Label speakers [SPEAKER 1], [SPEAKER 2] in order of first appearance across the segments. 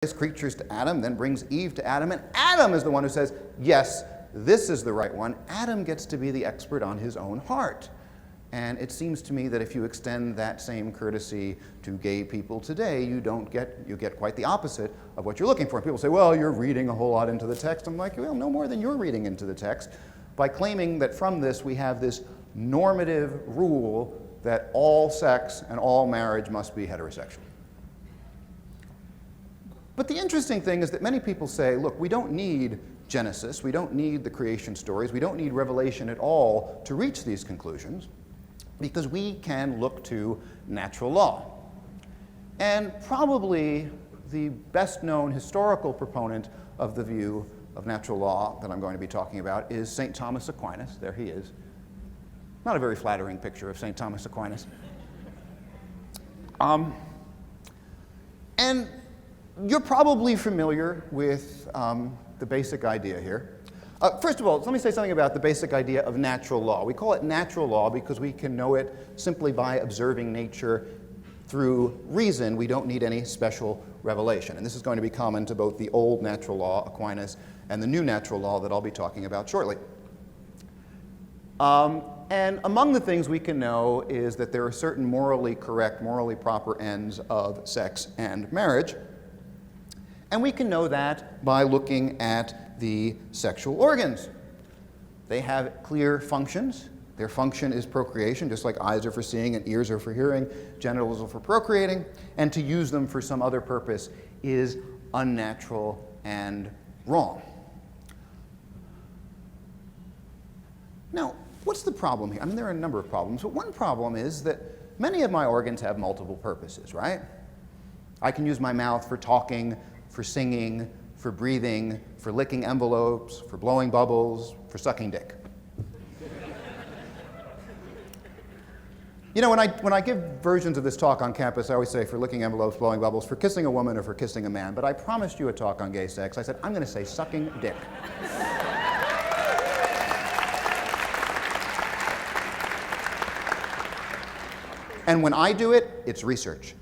[SPEAKER 1] creatures to Adam, then brings Eve to Adam, and Adam is the one who says, yes, this is the right one. Adam gets to be the expert on his own heart. And it seems to me that if you extend that same courtesy to gay people today, you get quite the opposite of what you're looking for. People say, well, you're reading a whole lot into the text. I'm like, well, no more than you're reading into the text by claiming that from this we have this normative rule that all sex and all marriage must be heterosexual. But the interesting thing is that many people say, look, we don't need Genesis, we don't need the creation stories, we don't need Revelation at all to reach these conclusions, because we can look to natural law. And probably the best known historical proponent of the view of natural law that I'm going to be talking about is St. Thomas Aquinas. There he is. Not a very flattering picture of St. Thomas Aquinas. And you're probably familiar with the basic idea here. First of all, let me say something about the basic idea of natural law. We call it natural law because we can know it simply by observing nature through reason. We don't need any special revelation. And this is going to be common to both the old natural law, Aquinas, and the new natural law that I'll be talking about shortly. And among the things we can know is that there are certain morally correct, morally proper ends of sex and marriage. And we can know that by looking at the sexual organs. They have clear functions. Their function is procreation, just like eyes are for seeing and ears are for hearing, genitals are for procreating, and to use them for some other purpose is unnatural and wrong. Now, what's the problem here? I mean, there are a number of problems, but one problem is that many of my organs have multiple purposes, right? I can use my mouth for talking, for singing, for breathing, for licking envelopes, for blowing bubbles, for sucking dick. You know, when I give versions of this talk on campus, I always say for licking envelopes, blowing bubbles, for kissing a woman, or for kissing a man. But I promised you a talk on gay sex. I said, I'm going to say sucking dick. And when I do it, it's research.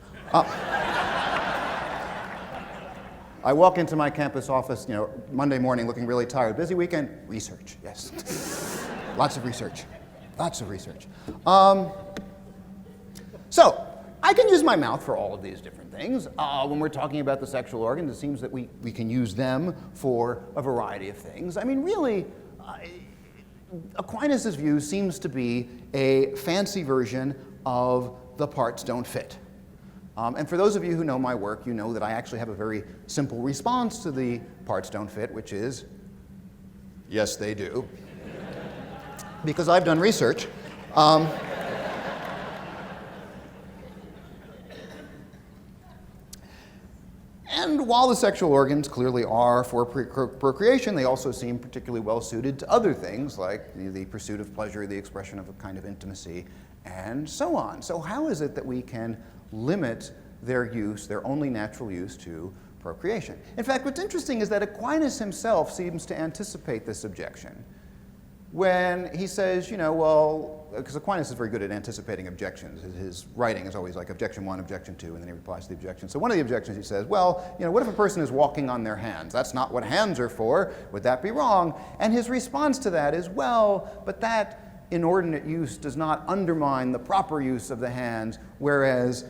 [SPEAKER 1] I walk into my campus office, you know, Monday morning looking really tired. Busy weekend? Research, yes. Lots of research. Lots of research. So, I can use my mouth for all of these different things. When we're talking about the sexual organs, it seems that we can use them for a variety of things. I mean, really, Aquinas' view seems to be a fancy version of the parts don't fit. And for those of you who know my work, you know that I actually have a very simple response to the parts don't fit, which is, yes, they do. Because I've done research. And while the sexual organs clearly are for procreation, they also seem particularly well suited to other things, like the pursuit of pleasure, the expression of a kind of intimacy, and so on. So how is it that we can limit their use, their only natural use, to procreation? In fact, what's interesting is that Aquinas himself seems to anticipate this objection when he says, you know, well, because Aquinas is very good at anticipating objections. His writing is always like objection 1, objection 2, and then he replies to the objection. So one of the objections he says, well, you know, what if a person is walking on their hands? That's not what hands are for. Would that be wrong? And his response to that is, well, but that inordinate use does not undermine the proper use of the hands, whereas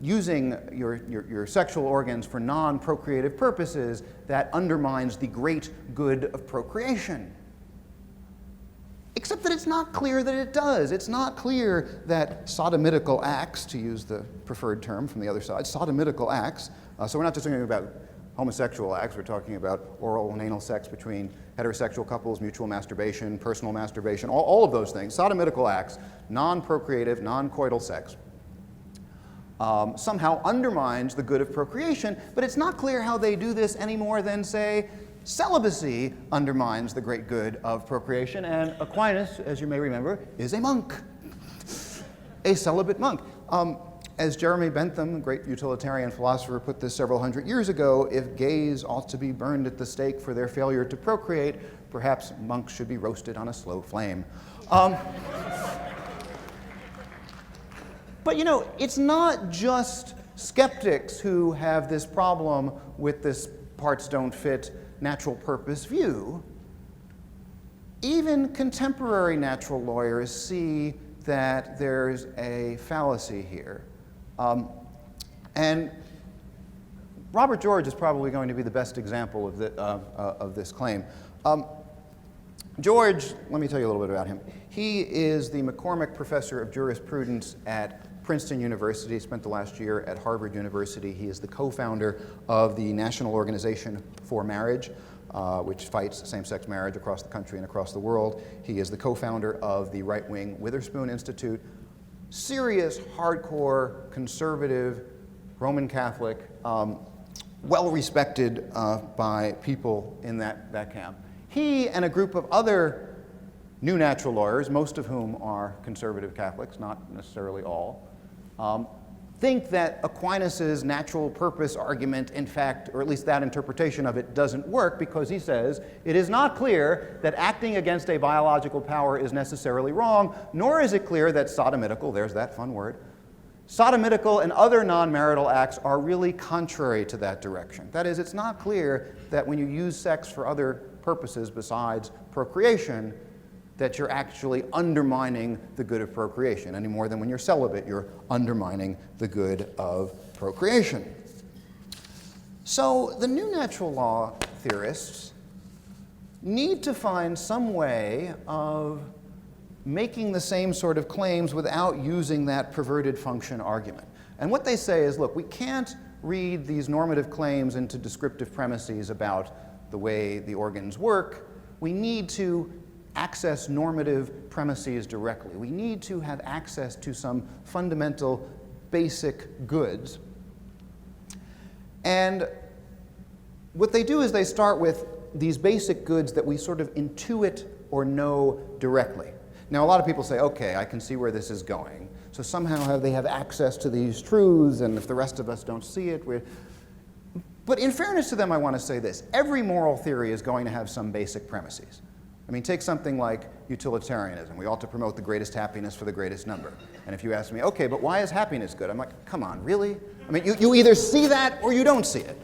[SPEAKER 1] using your sexual organs for non-procreative purposes, that undermines the great good of procreation. Except that it's not clear that it does. It's not clear that sodomitical acts, to use the preferred term from the other side, sodomitical acts, so we're not just talking about homosexual acts, we're talking about oral and anal sex between heterosexual couples, mutual masturbation, personal masturbation, all of those things, sodomitical acts, non-procreative, non-coital sex, somehow undermines the good of procreation, but it's not clear how they do this any more than, say, celibacy undermines the great good of procreation, and Aquinas, as you may remember, is a monk, a celibate monk. As Jeremy Bentham, a great utilitarian philosopher, put this several hundred years ago, if gays ought to be burned at the stake for their failure to procreate, perhaps monks should be roasted on a slow flame. But you know, it's not just skeptics who have this problem with this parts don't fit natural purpose view, even contemporary natural lawyers see that there's a fallacy here. And Robert George is probably going to be the best example of this claim. George, let me tell you a little bit about him. He is the McCormick Professor of Jurisprudence at Princeton University, spent the last year at Harvard University. He is the co-founder of the National Organization for Marriage, which fights same-sex marriage across the country and across the world. He is the co-founder of the right-wing Witherspoon Institute. Serious, hardcore, conservative, Roman Catholic, well-respected by people in that camp. He and a group of other new natural lawyers, most of whom are conservative Catholics, not necessarily all, think that Aquinas's natural purpose argument, in fact, or at least that interpretation of it, doesn't work because he says it is not clear that acting against a biological power is necessarily wrong, nor is it clear that sodomitical, there's that fun word, sodomitical and other non-marital acts are really contrary to that direction. That is, it's not clear that when you use sex for other purposes besides procreation, that you're actually undermining the good of procreation, any more than when you're celibate, you're undermining the good of procreation. So the new natural law theorists need to find some way of making the same sort of claims without using that perverted function argument. And what they say is, look, we can't read these normative claims into descriptive premises about the way the organs work. We need to access normative premises directly. We need to have access to some fundamental basic goods. And what they do is they start with these basic goods that we sort of intuit or know directly. Now, a lot of people say, okay, I can see where this is going. So somehow they have access to these truths, and if the rest of us don't see it, we're... But in fairness to them, I want to say this. Every moral theory is going to have some basic premises. I mean, take something like utilitarianism. We ought to promote the greatest happiness for the greatest number. And if you ask me, okay, but why is happiness good? I'm like, come on, really? I mean, you either see that or you don't see it.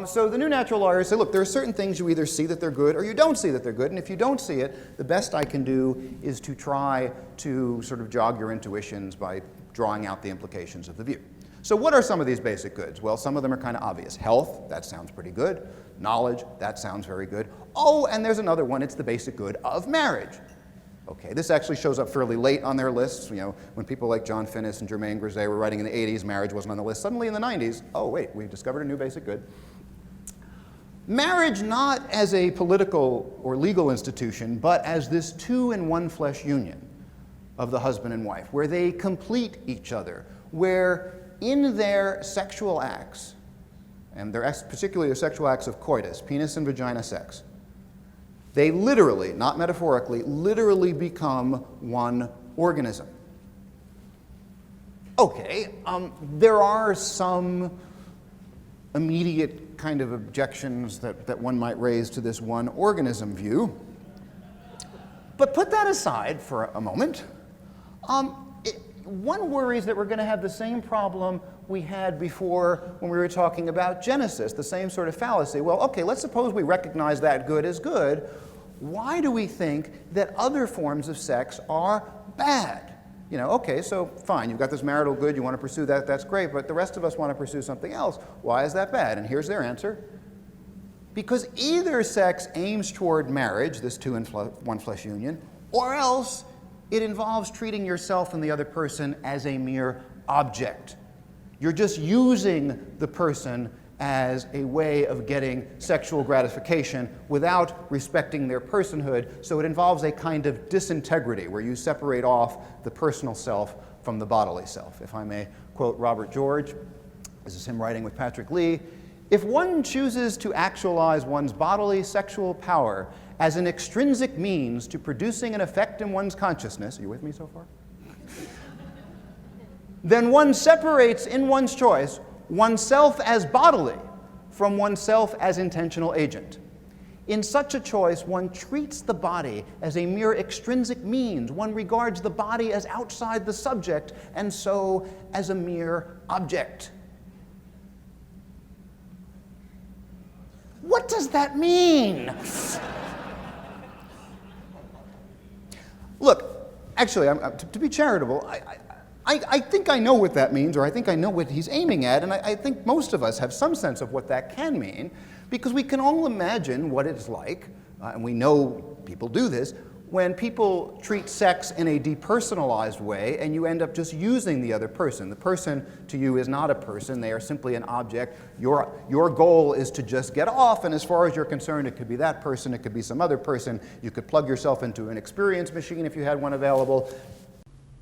[SPEAKER 1] So the new natural lawyers say, look, there are certain things you either see that they're good or you don't see that they're good. And if you don't see it, the best I can do is to try to sort of jog your intuitions by drawing out the implications of the view. So what are some of these basic goods? Well, some of them are kind of obvious. Health, that sounds pretty good. Knowledge, that sounds very good. Oh, and there's another one, it's the basic good of marriage. Okay, this actually shows up fairly late on their lists. You know, when people like John Finnis and Germaine Grisey were writing in the 80s, marriage wasn't on the list. Suddenly in the 90s, oh wait, we've discovered a new basic good. Marriage not as a political or legal institution, but as this two in one flesh union of the husband and wife, where they complete each other, where in their sexual acts, and particularly their sexual acts of coitus, penis and vagina sex, they literally, not metaphorically, literally become one organism. Okay, there are some immediate kind of objections that one might raise to this one organism view. But put that aside for a moment. One worries that we're going to have the same problem we had before when we were talking about Genesis, the same sort of fallacy. Well, okay, let's suppose we recognize that good as good. Why do we think that other forms of sex are bad? You know, okay, so fine, you've got this marital good, you want to pursue that, that's great, but the rest of us want to pursue something else. Why is that bad? And here's their answer. Because either sex aims toward marriage, this two in one flesh union, or else it involves treating yourself and the other person as a mere object. You're just using the person as a way of getting sexual gratification without respecting their personhood, so it involves a kind of disintegrity where you separate off the personal self from the bodily self. If I may quote Robert George, this is him writing with Patrick Lee, if one chooses to actualize one's bodily sexual power as an extrinsic means to producing an effect in one's consciousness, are you with me so far? Then one separates in one's choice oneself as bodily from oneself as intentional agent. In such a choice, one treats the body as a mere extrinsic means. One regards the body as outside the subject, and so as a mere object. What does that mean? Look, actually, to be charitable, I think I know what that means, or I think I know what he's aiming at, and I think most of us have some sense of what that can mean, because we can all imagine what it's like, and we know people do this, when people treat sex in a depersonalized way and you end up just using the other person. The person to you is not a person, they are simply an object. Your goal is to just get off, and as far as you're concerned, it could be that person, it could be some other person. You could plug yourself into an experience machine if you had one available.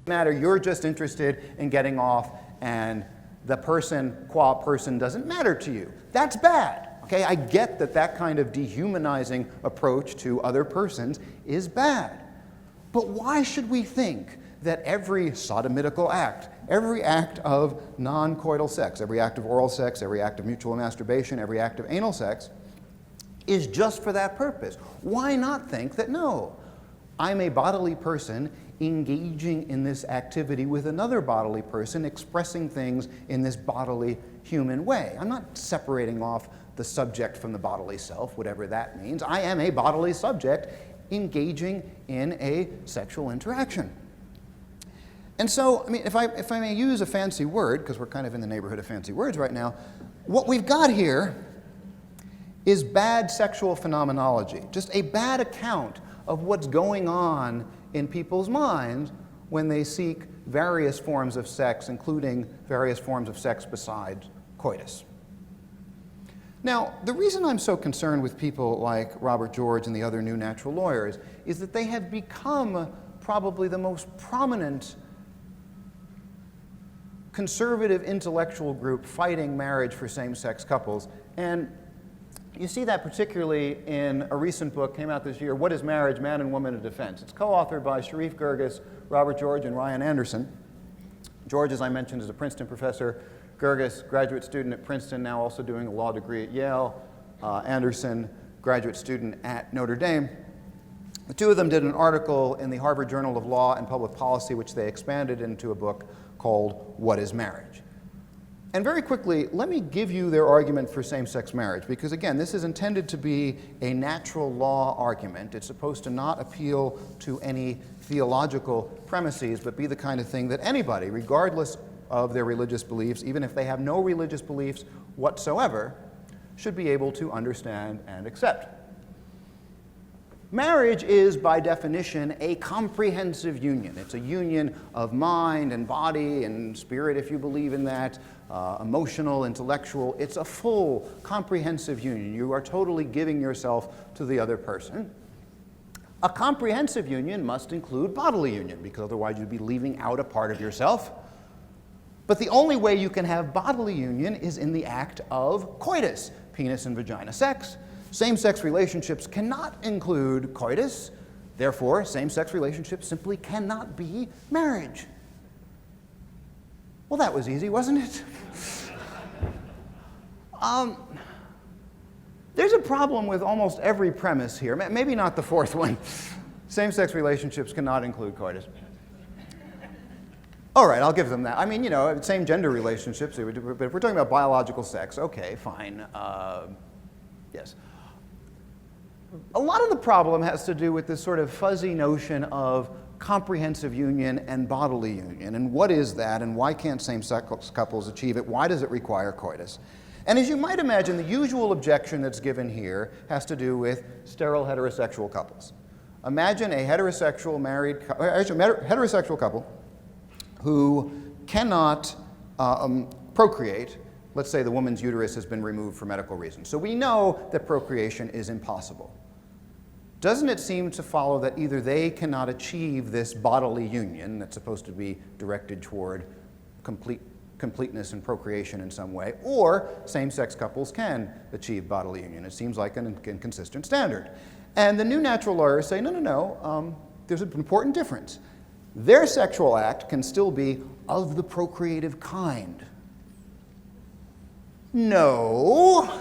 [SPEAKER 1] Matter, you're just interested in getting off, and the person qua person doesn't matter to you. That's bad. Okay, I get that that kind of dehumanizing approach to other persons is bad. But why should we think that every sodomitical act, every act of non-coital sex, every act of oral sex, every act of mutual masturbation, every act of anal sex, is just for that purpose? Why not think that, no, I'm a bodily person engaging in this activity with another bodily person, expressing things in this bodily human way. I'm not separating off the subject from the bodily self, whatever that means. I am a bodily subject engaging in a sexual interaction. And so, I mean, if I may use a fancy word, because we're kind of in the neighborhood of fancy words right now, what we've got here is bad sexual phenomenology, just a bad account of what's going on in people's minds when they seek various forms of sex, including various forms of sex besides coitus. Now, the reason I'm so concerned with people like Robert George and the other new natural lawyers is that they have become probably the most prominent conservative intellectual group fighting marriage for same-sex couples. And you see that particularly in a recent book, came out this year, What is Marriage, Man and Woman in Defense? It's co-authored by Sharif Girgis, Robert George, and Ryan Anderson. George, as I mentioned, is a Princeton professor. Girgis, graduate student at Princeton, now also doing a law degree at Yale. Anderson, graduate student at Notre Dame. The two of them did an article in the Harvard Journal of Law and Public Policy, which they expanded into a book called What is Marriage? And very quickly, let me give you their argument for same-sex marriage, because again, this is intended to be a natural law argument. It's supposed to not appeal to any theological premises, but be the kind of thing that anybody, regardless of their religious beliefs, even if they have no religious beliefs whatsoever, should be able to understand and accept. Marriage is, by definition, a comprehensive union. It's a union of mind and body and spirit, if you believe in that, emotional, intellectual. It's a full, comprehensive union. You are totally giving yourself to the other person. A comprehensive union must include bodily union, because otherwise you'd be leaving out a part of yourself. But the only way you can have bodily union is in the act of coitus, penis and vagina sex. Same-sex relationships cannot include coitus. Therefore, same-sex relationships simply cannot be marriage. Well, that was easy, wasn't it? There's a problem with almost every premise here, maybe not the fourth one. Same-sex relationships cannot include coitus. All right, I'll give them that. I mean, you know, same-gender relationships, but if we're talking about biological sex, okay, fine, yes. A lot of the problem has to do with this sort of fuzzy notion of comprehensive union and bodily union, and what is that, and why can't same-sex couples achieve it? Why does it require coitus? And as you might imagine, the usual objection that's given here has to do with sterile heterosexual couples. Imagine a heterosexual heterosexual couple who cannot procreate. Let's say the woman's uterus has been removed for medical reasons. So we know that procreation is impossible. Doesn't it seem to follow that either they cannot achieve this bodily union that's supposed to be directed toward completeness and procreation in some way, or same-sex couples can achieve bodily union? It seems like an inconsistent standard. And the new natural lawyers say, no, there's an important difference. Their sexual act can still be of the procreative kind. No.